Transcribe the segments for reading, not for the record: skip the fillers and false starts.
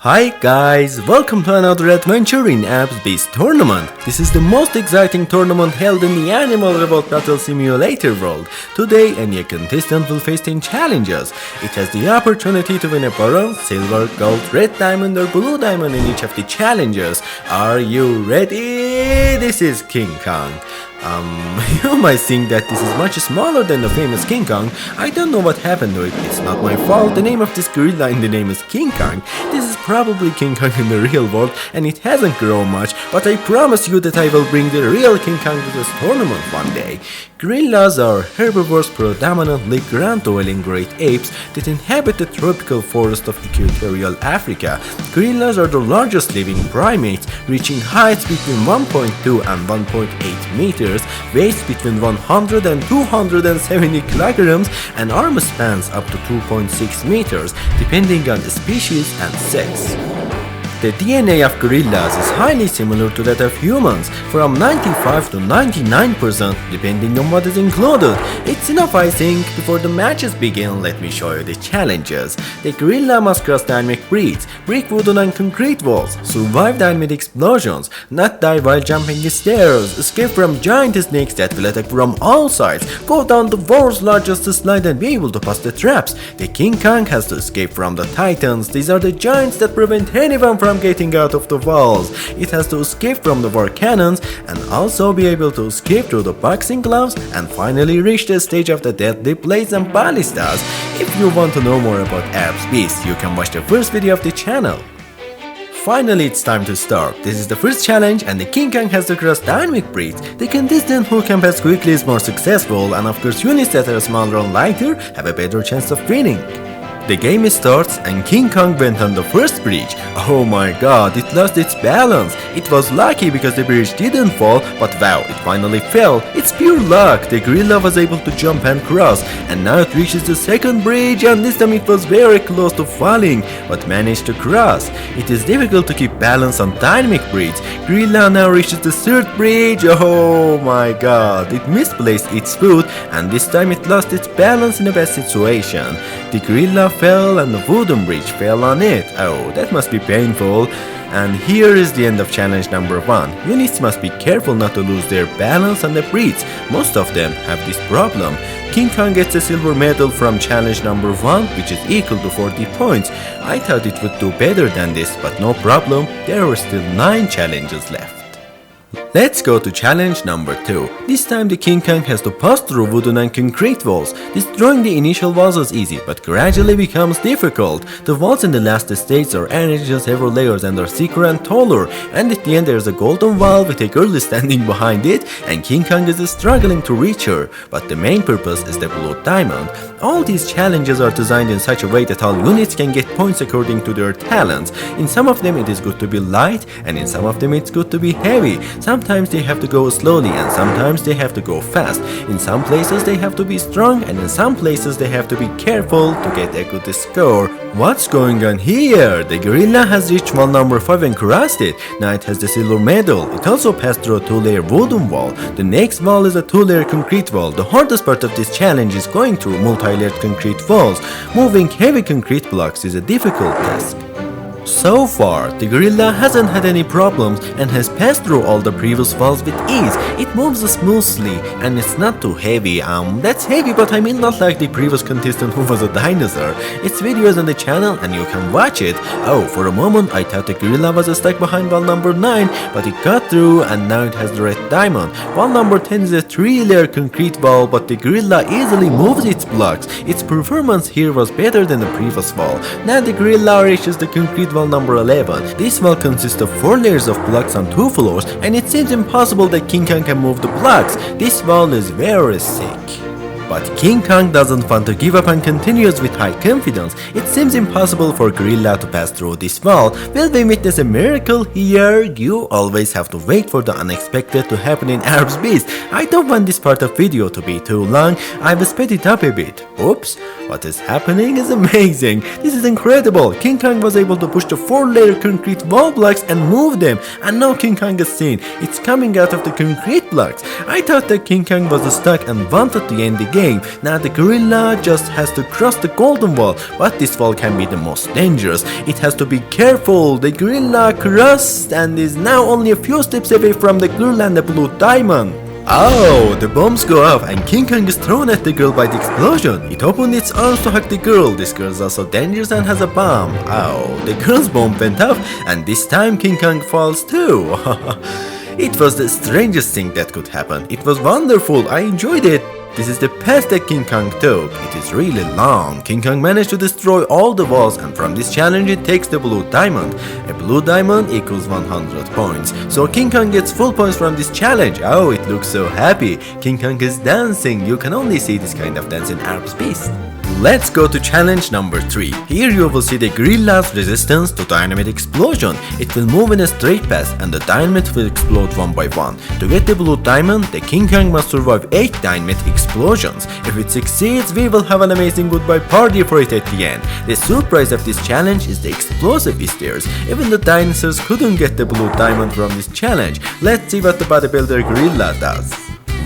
Hi guys, welcome to another adventure in Arbs Beast tournament. This is the most exciting tournament held in the Animal Revolt Battle Simulator world. Today, any contestant will face 10 challenges. It has the opportunity to win a bronze, silver, gold, red diamond or blue diamond in each of the challenges. Are you ready? This is King Kong. You might think that this is much smaller than the famous King Kong. I don't know what happened to it, it's not my fault. The name of this gorilla in the name is King Kong. This is probably King Kong in the real world and it hasn't grown much, but I promise you that I will bring the real King Kong to this tournament one day. Gorillas are herbivores, predominantly ground-dwelling great apes that inhabit the tropical forest of equatorial Africa. Gorillas are the largest living primates, reaching heights between 1.2 and 1.8 meters, weights between 100 and 270 kilograms, and arm spans up to 2.6 meters, depending on the species and sex. The DNA of gorillas is highly similar to that of humans, from 95 to 99% depending on what is included. It's enough, I think. Before the matches begin, let me show you the challenges. The gorilla must cross dynamic breeds, break wooden and concrete walls, survive dynamite explosions, not die while jumping the stairs, escape from giant snakes that will attack from all sides, go down the world's largest slide and be able to pass the traps. The King Kong has to escape from the titans. These are the giants that prevent anyone from getting out of the walls. It has to escape from the war cannons and also be able to escape through the boxing gloves and finally reach the stage of the deadly blades and ballistas. If you want to know more about Arbs Beast, you can watch the first video of the channel. Finally, it's time to start. This is the first challenge and the King Kong has to cross dynamic breeds. The contestant who can pass quickly is more successful, and of course units that are smaller and lighter have a better chance of winning. The game starts and King Kong went on the first bridge. Oh my god, it lost its balance. It was lucky because the bridge didn't fall, but wow, it finally fell. It's pure luck. The gorilla was able to jump and cross, and now it reaches the second bridge, and this time it was very close to falling, but managed to cross. It is difficult to keep balance on dynamic bridge. Gorilla now reaches the third bridge. Oh my god, it misplaced its foot, and this time it lost its balance in a bad situation. The gorilla fell and the wooden bridge fell on it. Oh, that must be painful. And here is the end of challenge number 1. Units must be careful not to lose their balance on the bridge. Most of them have this problem. King Kong gets a silver medal from challenge number 1, which is equal to 40 points. I thought it would do better than this, but no problem, there are still 9 challenges left. Let's go to challenge number 2. This time the King Kong has to pass through wooden and concrete walls. Destroying the initial walls is easy, but gradually becomes difficult. The walls in the last stage are arranged several layers and are thicker and taller, and at the end there is a golden wall with a girl standing behind it, and King Kong is struggling to reach her, but the main purpose is the blue diamond. All these challenges are designed in such a way that all units can get points according to their talents. In some of them it is good to be light, and in some of them it's good to be heavy. Sometimes they have to go slowly and sometimes they have to go fast. In some places they have to be strong and in some places they have to be careful to get a good score. What's going on here? The gorilla has reached wall number 5 and crossed it. Now it has the silver medal. It also passed through a 2-layer wooden wall. The next wall is a 2-layer concrete wall. The hardest part of this challenge is going through multi-layered concrete walls. Moving heavy concrete blocks is a difficult task. So far, the gorilla hasn't had any problems and has passed through all the previous walls with ease. It moves smoothly and it's not too heavy. That's heavy, but I mean not like the previous contestant who was a dinosaur. Its video is on the channel and you can watch it. Oh, for a moment I thought the gorilla was stuck behind wall number 9, but it got through and now it has the red diamond. Wall number 10 is a 3-layer concrete wall, but the gorilla easily moves its blocks. Its performance here was better than the previous wall. Now the gorilla reaches the concrete wall number 11. This wall consists of 4 layers of blocks on 2 floors, and it seems impossible that King Kong can move the blocks. This wall is very sick. But King Kong doesn't want to give up and continues with high confidence. It seems impossible for gorilla to pass through this wall. Will we witness a miracle here? You always have to wait for the unexpected to happen in Arbs Beast. I don't want this part of video to be too long. I've sped it up a bit. Oops, what is happening is amazing. This is incredible. King Kong was able to push the 4-layer concrete wall blocks and move them. And now King Kong is seen. It's coming out of the concrete blocks. I thought that King Kong was stuck and wanted to end the game. Now the gorilla just has to cross the golden wall, but this wall can be the most dangerous. It has to be careful. The gorilla crossed and is now only a few steps away from the girl and the blue diamond. Oh, the bombs go off and King Kong is thrown at the girl by the explosion. It opened its arms to hug the girl. This girl is also dangerous and has a bomb. Oh, the girl's bomb went off and this time King Kong falls too. It was the strangest thing that could happen. It was wonderful. I enjoyed it. This is the path that King Kong took. It is really long. King Kong managed to destroy all the walls and from this challenge it takes the blue diamond. A blue diamond equals 100 points. So King Kong gets full points from this challenge. Oh, it looks so happy. King Kong is dancing. You can only see this kind of dance in Arbs Beast. Let's go to challenge number 3. Here you will see the gorilla's resistance to dynamite explosion. It will move in a straight path and the dynamite will explode one by one. To get the blue diamond, the King Kong must survive 8 dynamite explosions. If it succeeds, we will have an amazing goodbye party for it at the end. The surprise of this challenge is the explosive stairs. Even the dinosaurs couldn't get the blue diamond from this challenge. Let's see what the bodybuilder gorilla does.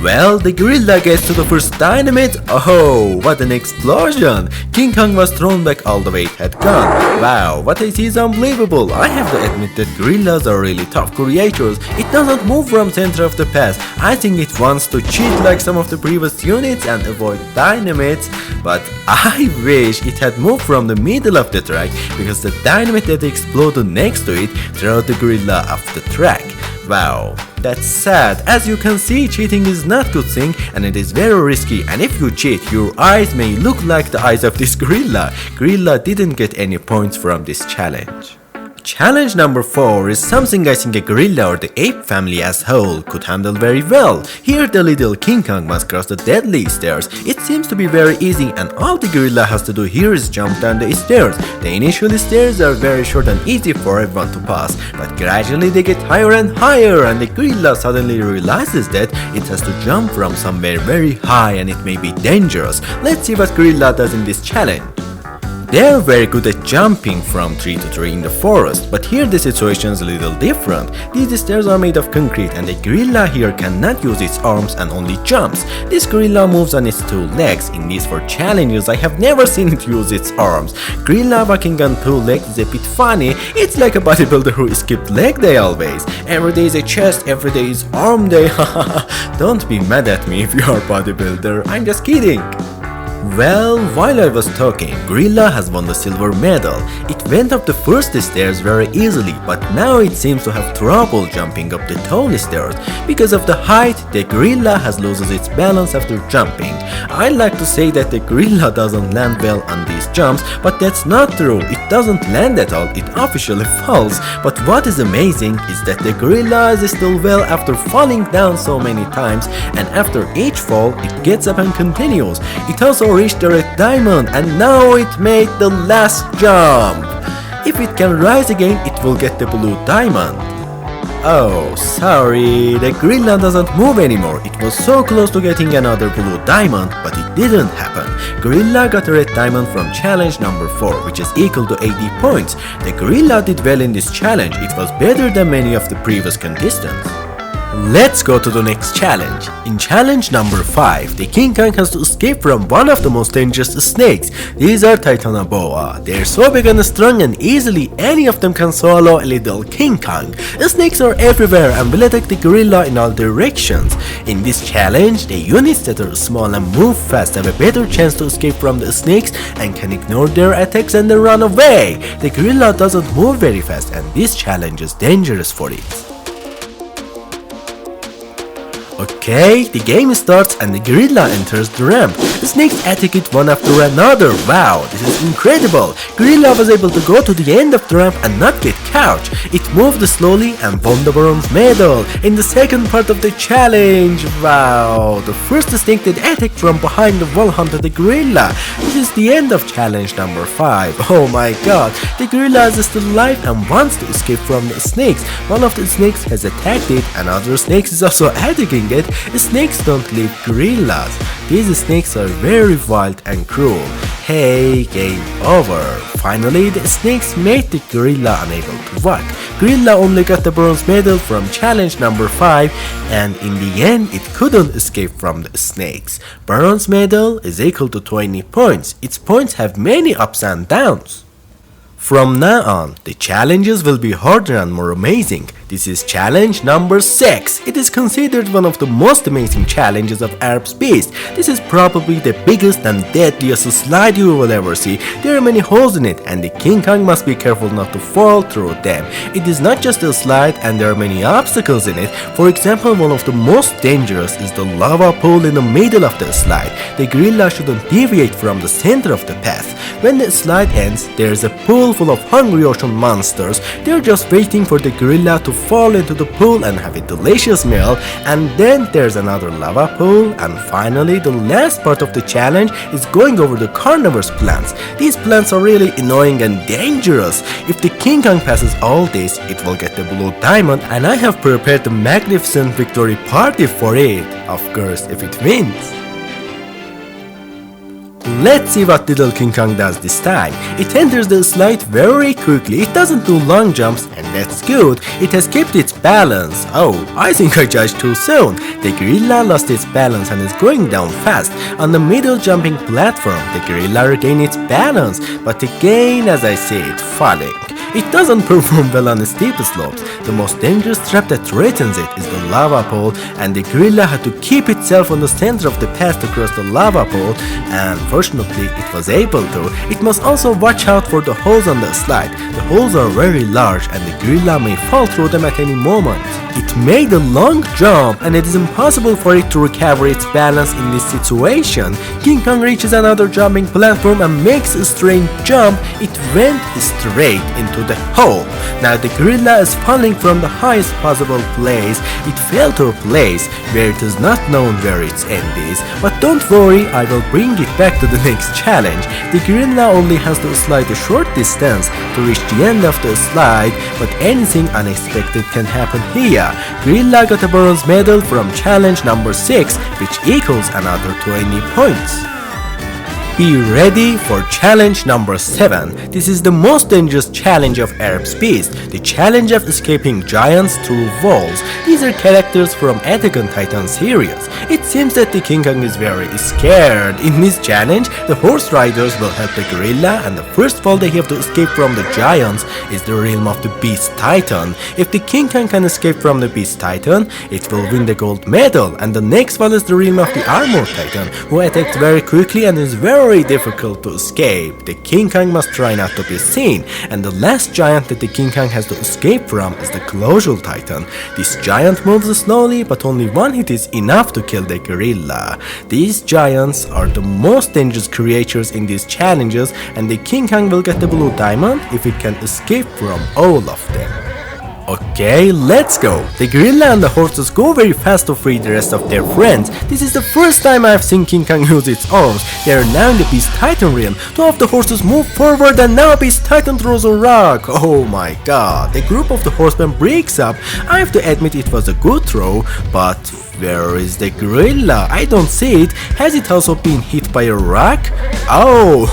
Well, the gorilla gets to the first dynamite. Oh, what an explosion! King Kong was thrown back all the way it had gone. Wow, what I see is unbelievable. I have to admit that gorillas are really tough creatures. It doesn't move from center of the path. I think it wants to cheat like some of the previous units and avoid dynamites. But I wish it had moved from the middle of the track because the dynamite that exploded next to it threw the gorilla off the track. Wow, that's sad. As you can see, cheating is not good thing and it is very risky, and if you cheat, your eyes may look like the eyes of this gorilla. Gorilla didn't get any points from this challenge. Challenge number 4 is something I think a gorilla or the ape family as whole could handle very well. Here the little King Kong must cross the Deadliest stairs. It seems to be very easy and all the gorilla has to do here is jump down the stairs. The initial stairs are very short and easy for everyone to pass, but gradually they get higher and higher and the gorilla suddenly realizes that it has to jump from somewhere very high and it may be dangerous. Let's see what gorilla does in this challenge. They are very good at jumping from tree to tree in the forest, but here the situation is a little different. These stairs are made of concrete and the gorilla here cannot use its arms and only jumps. This gorilla moves on its 2 legs. In these 4 challenges I have never seen it use its arms. Gorilla walking on 2 legs is a bit funny. It's like a bodybuilder who skipped leg day always. Every day is a chest, every day is arm day. Don't be mad at me if you are a bodybuilder, I'm just kidding. Well, while I was talking, gorilla has won the silver medal. It went up the first stairs very easily, but now it seems to have trouble jumping up the tall stairs. Because of the height, the gorilla has loses its balance after jumping. I like to say that the gorilla doesn't land well on these jumps, but that's not true. It doesn't land at all, it officially falls. But what is amazing is that the gorilla is still well after falling down so many times, and after each fall, it gets up and continues. It also reached the red diamond and now it made the last jump. If it can rise again, it will get the blue diamond. Oh, sorry, the gorilla doesn't move anymore. It was so close to getting another blue diamond, but it didn't happen. Gorilla got a red diamond from challenge number 4, which is equal to 80 points. The gorilla did well in this challenge. It was better than many of the previous contestants. Let's go to the next challenge. In challenge number 5, the King Kong has to escape from one of the most dangerous snakes. These are Titanoboa. They are so big and strong and easily any of them can swallow a little King Kong. The snakes are everywhere and will attack the gorilla in all directions. In this challenge, the units that are small and move fast have a better chance to escape from the snakes and can ignore their attacks and then run away. The gorilla doesn't move very fast and this challenge is dangerous for it. Okay, the game starts and the gorilla enters the ramp. The snakes attack it one after another. Wow, this is incredible. Gorilla was able to go to the end of the ramp and not get caught. It moved slowly and won the bronze medal in the second part of the challenge. Wow, the first snake that attacked from behind the wall hunted the gorilla. This is the end of challenge number 5. Oh my god, the gorilla is still alive and wants to escape from the snakes. One of the snakes has attacked it and other snakes is also attacking it. Snakes don't leave gorillas. These snakes are very wild and cruel. Okay, game over. Finally, the snakes made the gorilla unable to walk. Gorilla only got the bronze medal from challenge number 5, and in the end it couldn't escape from the snakes. Bronze medal is equal to 20 points. Its points have many ups and downs. From now on, the challenges will be harder and more amazing. This is challenge number 6. It is considered one of the most amazing challenges of Arbs Beast. This is probably the biggest and deadliest slide you will ever see. There are many holes in it and the King Kong must be careful not to fall through them. It is not just a slide and there are many obstacles in it. For example, one of the most dangerous is the lava pool in the middle of the slide. The gorilla shouldn't deviate from the center of the path. When the slide ends, there is a pool full of hungry ocean monsters. They are just waiting for the gorilla to fall into the pool and have a delicious meal, and then there's another lava pool, and finally the last part of the challenge is going over the carnivorous plants. These plants are really annoying and dangerous. If the King Kong passes all this, it will get the blue diamond, and I have prepared a magnificent victory party for it, of course if it wins. Let's see what little King Kong does this time. It enters the slide very quickly. It doesn't do long jumps and that's good. It has kept its balance. Oh, I think I judged too soon. The gorilla lost its balance and is going down fast. On the middle jumping platform, the gorilla regained its balance, but again, as I see it, falling. It doesn't perform well on steep slopes. The most dangerous trap that threatens it is the lava pool, and the gorilla had to keep itself on the center of the path to cross the lava pool, and fortunately it was able to. It must also watch out for the holes on the slide. The holes are very large and the gorilla may fall through them at any moment. It made a long jump and it is impossible for it to recover its balance in this situation. King Kong reaches another jumping platform and makes a strange jump. It went straight into the hole. Now the gorilla is falling from the highest possible place. It fell to a place where it is not known where its end is. But don't worry, I will bring it back to the next challenge. The gorilla only has to slide a short distance to reach the end of the slide, but anything unexpected can happen here. Gorilla got a bronze medal from challenge number 6, which equals another 20 points. Be ready for challenge number 7. This is the most dangerous challenge of Arbs Beast, the challenge of escaping giants through walls. These are characters from Attack on Titan series. It seems that the King Kong is very scared. In this challenge, the horse riders will help the gorilla, and the first wall they have to escape from the giants is the realm of the Beast Titan. If the King Kong can escape from the Beast Titan, it will win the gold medal, and the next one is the realm of the Armor Titan, who attacks very quickly and is very difficult to escape. The King Kong must try not to be seen, and the last giant that the King Kong has to escape from is the Colossal Titan. This giant moves slowly, but only one hit is enough to kill the gorilla. These giants are the most dangerous creatures in these challenges, and the King Kong will get the blue diamond if it can escape from all of them. Okay, let's go. The gorilla and the horses go very fast to free the rest of their friends. This is the first time I have seen King Kong use its arms. They are now in the Beast Titan realm. Two of the horses move forward and now Beast Titan throws a rock. Oh my god. The group of the horsemen breaks up. I have to admit it was a good throw, but where is the gorilla? I don't see it. Has it also been hit by a rock? Oh,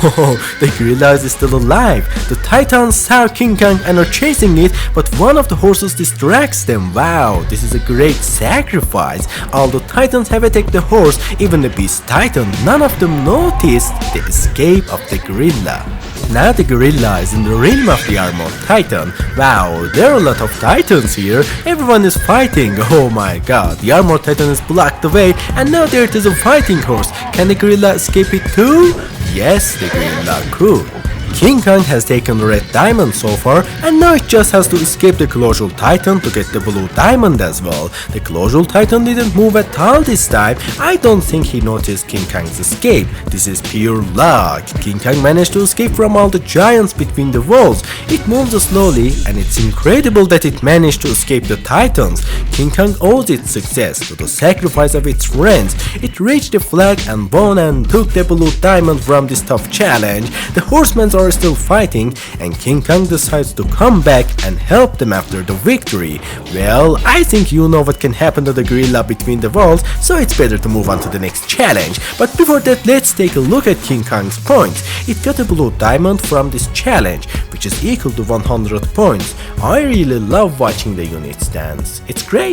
the gorilla is still alive. The Titans saw King Kong and are chasing it, but one of the horses distracts them. Wow, this is a great sacrifice. All the Titans have attacked the horse, even the Beast Titan. None of them noticed the escape of the gorilla. Now the gorilla is in the realm of the Armored Titan. Wow, there are a lot of Titans here. Everyone is fighting. Oh my god, the Armored Titan is blocked away and now there it is a fighting horse. Can the gorilla escape it too? Yes, the gorilla could. King Kong has taken the red diamond so far, and now it just has to escape the Colossal Titan to get the blue diamond as well. The Colossal Titan didn't move at all this time. I don't think he noticed King Kong's escape. This is pure luck. King Kong managed to escape from all the giants between the walls. It moves slowly, and it's incredible that it managed to escape the Titans. King Kong owes its success to the sacrifice of its friends. It reached the flag and won and took the blue diamond from this tough challenge. The horsemen are still fighting and King Kong decides to come back and help them after the victory. Well, I think you know what can happen to the gorilla between the walls, so it's better to move on to the next challenge. But before that, let's take a look at King Kong's points. It got a blue diamond from this challenge, which is equal to 100 points. I really love watching the units dance. It's great.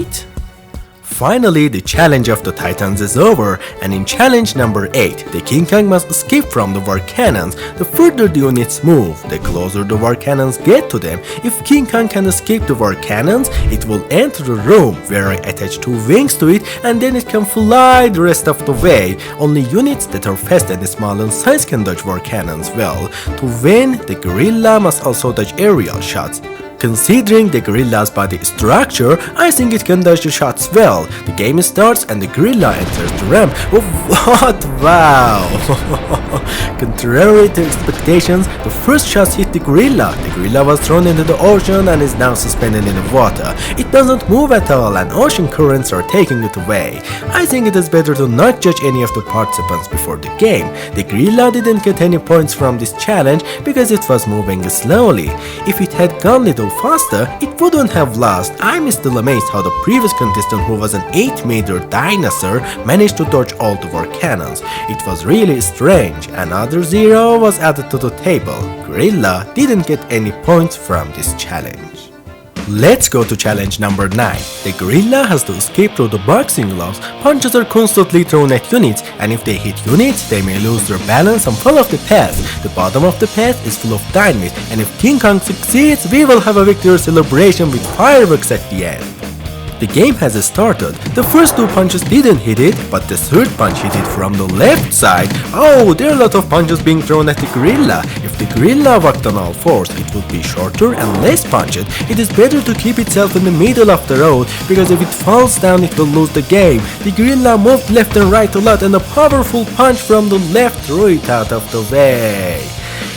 Finally, the challenge of the Titans is over, and in challenge number 8, the King Kong must escape from the war cannons. The further the units move, the closer the war cannons get to them. If King Kong can escape the war cannons, it will enter the room where I attach 2 wings to it, and then it can fly the rest of the way. Only units that are fast and small in size can dodge war cannons well. To win, the gorilla must also dodge aerial shots. Considering the gorilla's body structure, I think it can dodge the shots well. The game starts and the gorilla enters the ramp. What? Wow! Contrary to expectations, the first shots hit the gorilla. The gorilla was thrown into the ocean and is now suspended in the water. It doesn't move at all and ocean currents are taking it away. I think it is better to not judge any of the participants before the game. The gorilla didn't get any points from this challenge because it was moving slowly. If it had gone little faster, it wouldn't have lost. I'm still amazed how the previous contestant, who was an 8-meter dinosaur, managed to dodge all the war cannons. It was really strange. Another 0 was added to the table. Gorilla didn't get any points from this challenge. Let's go to challenge number 9. The gorilla has to escape through the boxing gloves. Punches are constantly thrown at units, and if they hit units, they may lose their balance and fall off the path. The bottom of the path is full of dynamite, and if King Kong succeeds, we will have a victory celebration with fireworks at the end. The game has started. The first 2 punches didn't hit it, but the third punch hit it from the left side. Oh, there are a lot of punches being thrown at the gorilla. If the gorilla walked on all fours, it would be shorter and less punched. It is better to keep itself in the middle of the road, because if it falls down, it will lose the game. The gorilla moved left and right a lot, and a powerful punch from the left threw it out of the way.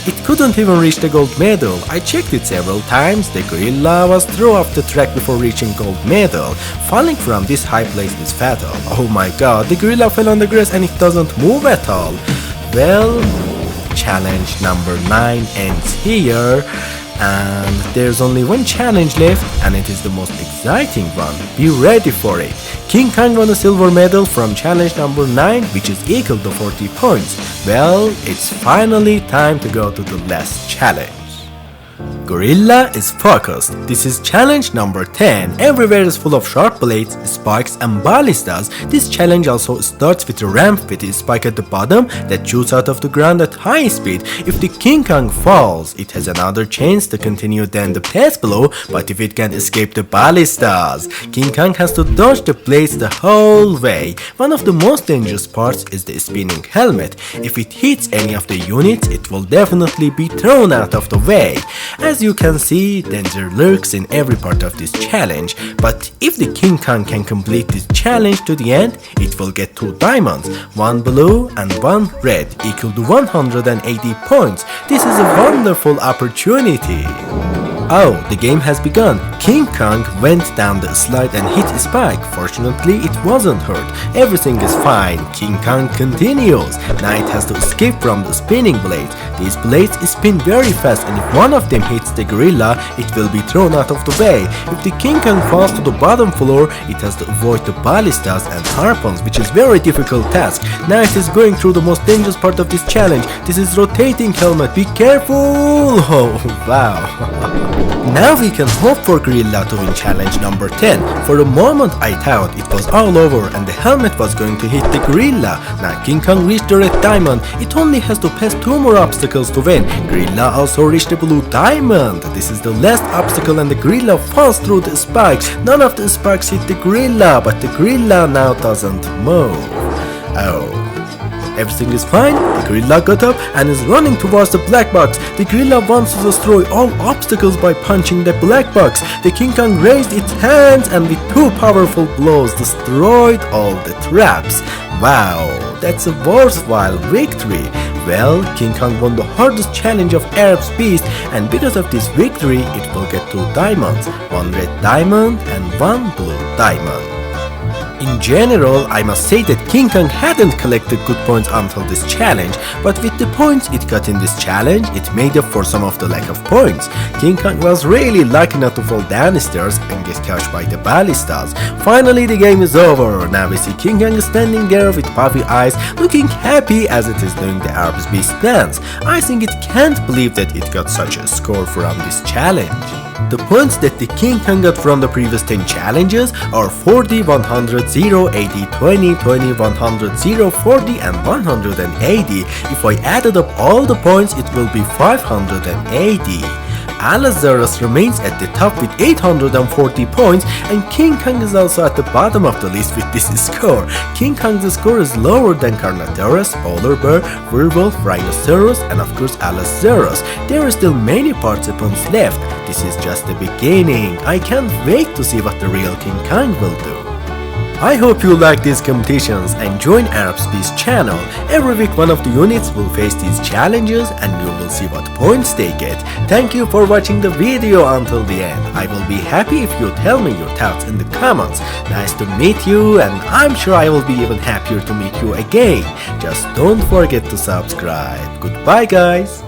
It couldn't even reach the gold medal. I checked it several times. The gorilla was thrown off the track before reaching gold medal. Falling from this high place is fatal. Oh my god, the gorilla fell on the grass and it doesn't move at all. Well, challenge number 9 ends here. And there's only one challenge left, and it is the most exciting one. Be ready for it. King Kong won a silver medal from challenge number 9, which is equal to 40 points. Well, it's finally time to go to the last challenge. Gorilla is focused. This is challenge number 10. Everywhere is full of sharp blades, spikes and ballistas. This challenge also starts with a ramp with a spike at the bottom that shoots out of the ground at high speed. If the King Kong falls, it has another chance to continue than the path below, but if it can escape the ballistas, King Kong has to dodge the blades the whole way. One of the most dangerous parts is the spinning helmet. If it hits any of the units, it will definitely be thrown out of the way. As you can see, danger lurks in every part of this challenge, but if the King Kong can complete this challenge to the end, it will get 2 diamonds, 1 blue and 1 red, equal to 180 points. This is a wonderful opportunity. Oh, the game has begun. King Kong went down the slide and hit a spike. Fortunately, it wasn't hurt. Everything is fine. King Kong continues. Now it has to escape from the spinning blades. These blades spin very fast, and if one of them hits the gorilla, it will be thrown out of the way. If the King Kong falls to the bottom floor, it has to avoid the ballistas and harpoons, which is very difficult task. Now it is going through the most dangerous part of this challenge. This is rotating helmet. Be careful! Oh, wow. Now we can hope for gorilla to win challenge number 10. For a moment I thought it was all over and the helmet was going to hit the gorilla. Now King Kong reached the red diamond. It only has to pass 2 more obstacles to win. Gorilla also reached the blue diamond. This is the last obstacle and the gorilla falls through the spikes. None of the spikes hit the gorilla, but the gorilla now doesn't move. Oh. Everything is fine. The gorilla got up and is running towards the black box. The gorilla wants to destroy all obstacles by punching the black box. The King Kong raised its hands and with 2 powerful blows destroyed all the traps. Wow, that's a worthwhile victory. Well, King Kong won the hardest challenge of Arbs Beast, and because of this victory, it will get 2 diamonds, 1 red diamond and 1 blue diamond. In general, I must say that King Kong hadn't collected good points until this challenge, but with the points it got in this challenge, it made up for some of the lack of points. King Kong was really lucky not to fall down the stairs and get crushed by the ballistas. Finally, the game is over. Now we see King Kong standing there with puffy eyes, looking happy as it is doing the Arbs Beast dance. I think it can't believe that it got such a score from this challenge. The points that the King Kong got from the previous 10 challenges are 40, 100, 0, 80, 20, 20, 100, 0, 40 and 180. If I added up all the points, it will be 580. Alazarus remains at the top with 840 points, and King Kong is also at the bottom of the list with this score. King Kong's score is lower than Carnotaurus, Polar Bear, Werewolf, Rhinoceros, and of course Allosaurus. There are still many participants left. This is just the beginning. I can't wait to see what the real King Kong will do. I hope you like these competitions and join Arbs Beast channel. Every week one of the units will face these challenges and you will see what points they get. Thank you for watching the video until the end. I will be happy if you tell me your thoughts in the comments. Nice to meet you, and I'm sure I will be even happier to meet you again. Just don't forget to subscribe. Goodbye guys.